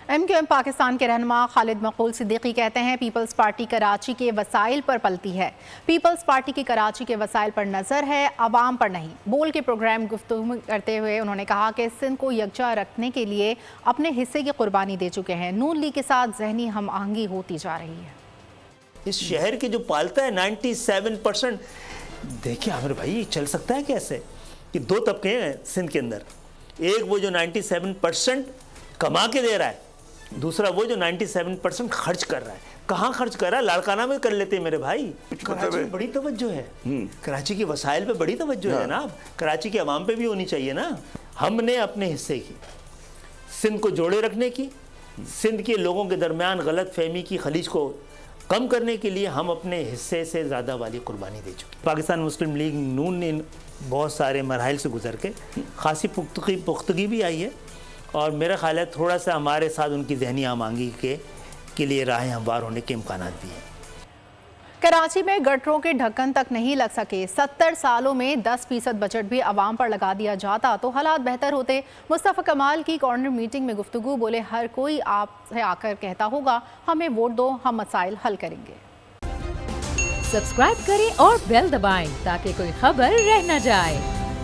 MQM Pakistan کے رہنما خالد مقبول صدیقی کہتے ہیں پیپلز پارٹی کراچی کے وسائل پر پلتی ہے. پیپلز پارٹی کی کراچی کے وسائل پر نظر ہے، عوام پر نہیں. بول کے پروگرام گفتگو کرتے ہوئے انہوں نے کہا کہ سندھ کو یکجا رکھنے کے لیے اپنے حصے کی قربانی دے چکے ہیں. نون لیگ کے ساتھ ذہنی ہم آہنگی ہوتی جا رہی ہے. اس شہر کے جو پالتا ہے 97%. دیکھیں عامر بھائی، چل سکتا ہے کیسے کہ دو طبقے ہیں سندھ کے اندر. ایک وہ جو 97% کما کے دے رہا ہے، دوسرا وہ جو 97% خرچ کر رہا ہے. کہاں خرچ کر رہا ہے؟ لاڑکانہ میں کر لیتے میرے بھائی. کراچی میں بڑی توجہ ہے، کراچی کے وسائل پہ بڑی توجہ ہے جناب. کراچی کے عوام پہ بھی ہونی چاہیے نا. ہم نے اپنے حصے کی، سندھ کو جوڑے رکھنے کی، سندھ کے لوگوں کے درمیان غلط فہمی کی خلیج کو کم کرنے کے لیے ہم اپنے حصے سے زیادہ والی قربانی دے چکے. پاکستان مسلم لیگ نون نے بہت سارے مراحل سے گزر کے خاصی پختگی بھی آئی ہے، اور میرا خیال ہے تھوڑا سا ہمارے ساتھ ان کی ذہنی ہم آہنگی کے لیے راہیں ہموار ہونے کے امکانات بھی ہیں. کراچی میں گٹروں کے ڈھکن تک نہیں لگ سکے. 70 سالوں میں 10% بجٹ بھی عوام پر لگا دیا جاتا تو حالات بہتر ہوتے. مصطفیٰ کمال کی کارنر میٹنگ میں گفتگو. بولے ہر کوئی آپ سے آ کر کہتا ہوگا ہمیں ووٹ دو، ہم مسائل حل کریں گے. سبسکرائب کریں اور بیل دبائیں تاکہ کوئی خبر رہ نہ جائے.